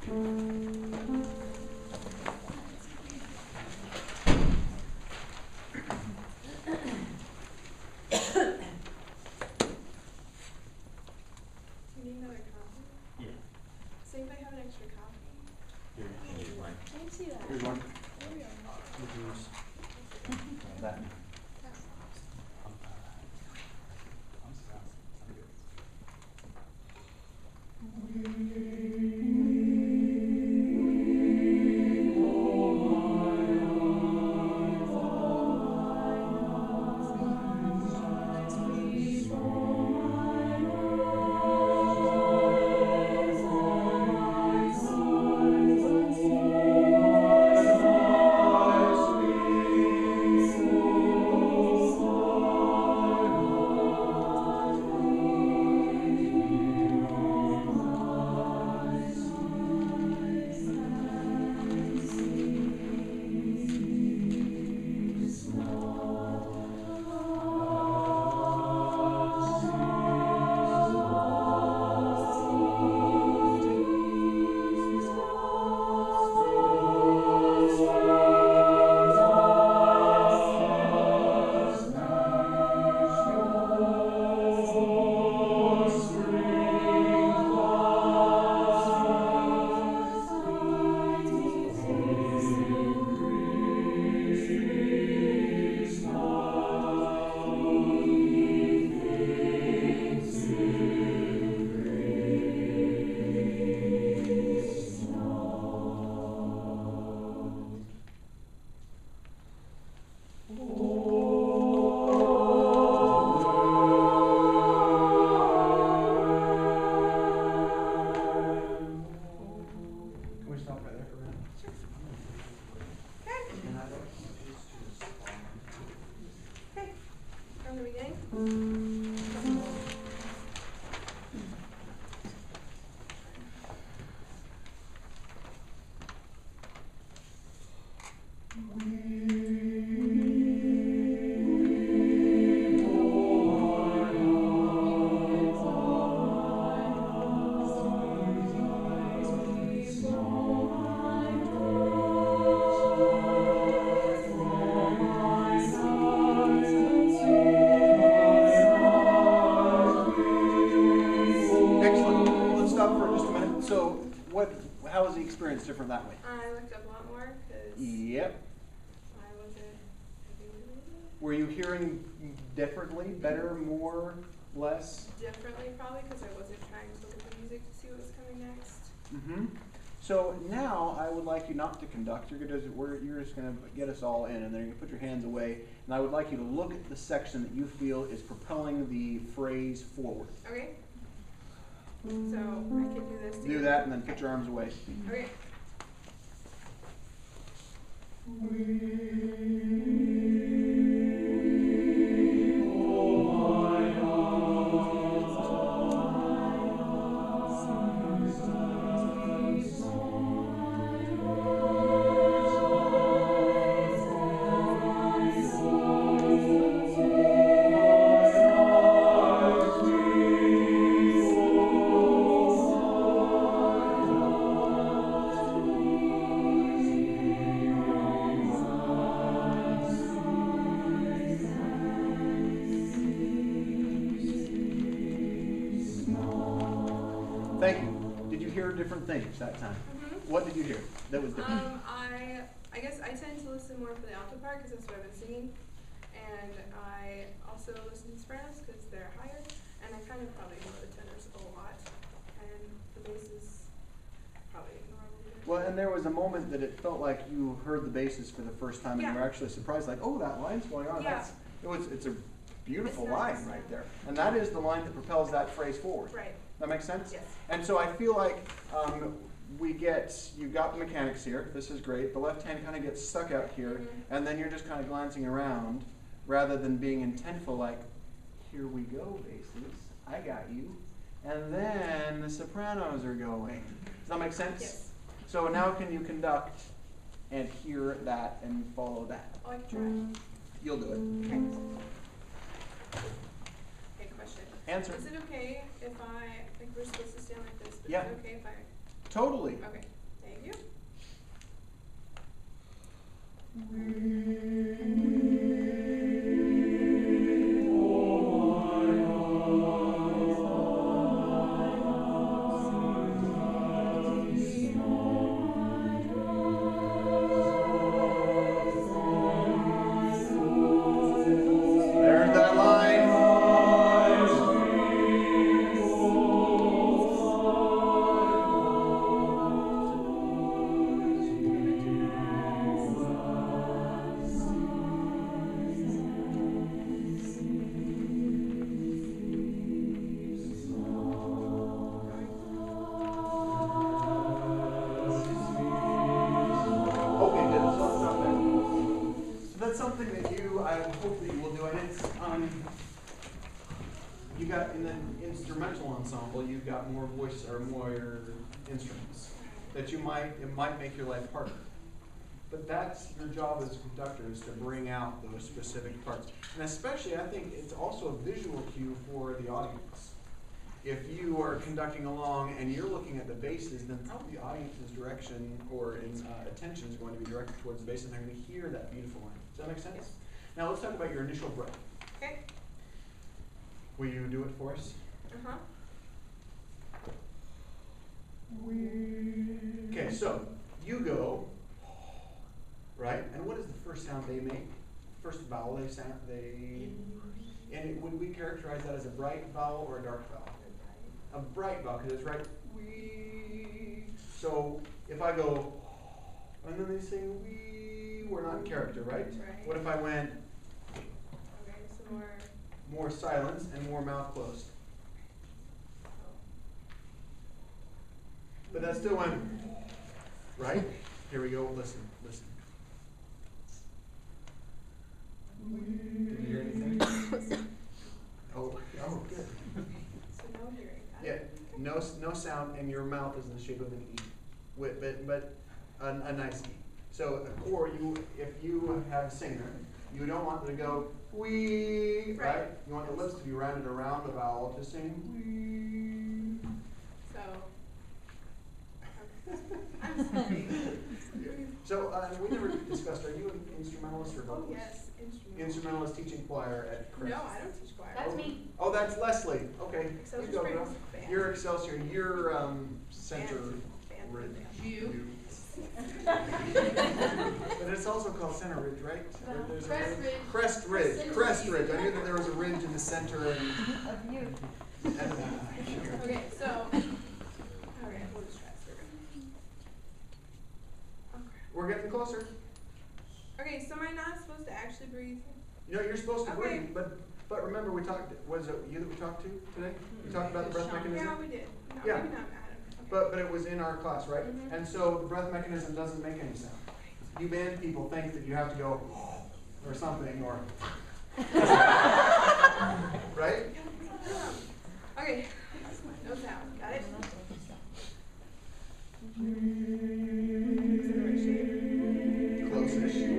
need another copy? Yeah. See if I have an extra copy. Here, here's one. Can you see that? Here's one. There we go. That. Can we stop right there for a minute? Okay. From the beginning? Excellent. Let's stop for just a minute. So, how was the experience different that way? I looked up a lot more because Yep. I wasn't. Were you hearing differently, better, more, less? Differently, probably because I wasn't trying to look at the music to see what was coming next. Mm-hmm. So now I would like you not to conduct. You're just going to get us all in, and then you're going to put your hands away. And I would like you to look at the section that you feel is propelling the phrase forward. Okay. So I can do this. Do that, and then put your arms away. Okay. Thank you. Did you hear different things that time? Mm-hmm. What did you hear that was different? I guess I tend to listen more for the alto part because that's what I've been singing, and I also listen to sopranos because they're higher, and I kind of probably ignore the tenors a lot, and the basses probably ignore a little bit. Well, and there was a moment that it felt like you heard the basses for the first time, and you Yeah. were actually surprised, like, oh, that line's going on. Yeah. It's a beautiful It's line nice. right there, and that is the line that propels that phrase forward. Right. That makes sense? Yes. And so I feel like you've got the mechanics here. This is great. The left hand kind of gets stuck out here, Mhm. and then you're just kind of glancing around rather than being intentful, like, here we go, basses. I got you. And then the sopranos are going. Does that make sense? Yes. So now can you conduct and hear that and follow that? Oh, I can try. You'll do it. Okay. Okay, question. Answer. Is it okay if I, like, we're supposed to stand like this, but Yeah. is it okay if I, Totally. okay. got in the instrumental ensemble, you've got more voice or more instruments that it might make your life harder. But that's your job as a conductor, is to bring out those specific parts. And especially, I think it's also a visual cue for the audience. If you are conducting along and you're looking at the basses, then probably the audience's direction or attention is going to be directed towards the bass, and they're going to hear that beautiful line. Does that make sense? Yes. Now let's talk about your initial breath. Okay. Will you do it for us? Uh-huh. Okay, so you go, right? And what is the first sound they make? First vowel would we characterize that as a bright vowel or a dark vowel? A bright vowel, because it's right. Wee. So if I go, and then they say wee, we're not in character, right? Right. What if I went Okay, some more silence and more mouth closed? But that still went, right? Here we go, listen. Did you hear anything? Oh, good. So no hearing. Yeah, no sound, and your mouth is in the shape of an E, but a nice E. So a chord, if you have a singer, you don't want them to go wee, right? You want the lips to be rounded around the vowel to sing wee. So, I'm sorry. So we never discussed, are you an instrumentalist or Oh, vocalist? yes, instrumental. Instrumentalist teaching choir at Crest. No, I don't teach choir. That's me. Oh, that's Leslie. Okay. Excelsior You go, Springs girl. band. You're Excelsior. You're center Band. ridge. You. But it's also called Center Ridge, right? Or there's a Crest Ridge. Crest Ridge. Center Crest Ridge. Ridge. I knew that there was a ridge in the center and Of you. Okay, so, alright, we'll just try this. Okay. we're getting closer. Okay, so am I not supposed to actually breathe? You know, you're supposed to Okay. breathe, but remember we talked, was it you that we talked to today? We talked about the breath mechanism? Yeah, we did. No, Yeah. maybe not Adam. Okay. But it was in our class, right? Mhm. And so the breath mechanism doesn't make any sound. You band people think that you have to go or something or right? Okay, no sound. Got it? Close-ish.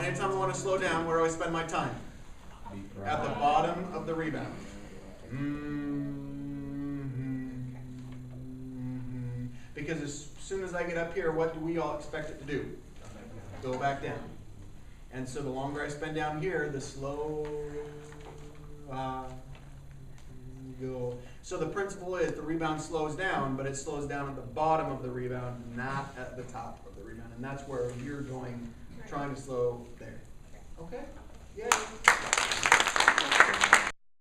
Anytime I want to slow down, where do I spend my time? At the bottom of the rebound. Because as soon as I get up here, what do we all expect it to do? Go back down. And so the longer I spend down here, the slower I go. So the principle is the rebound slows down, but it slows down at the bottom of the rebound, not at the top of the rebound. And that's where you're going, trying to slow there. Okay? Yeah.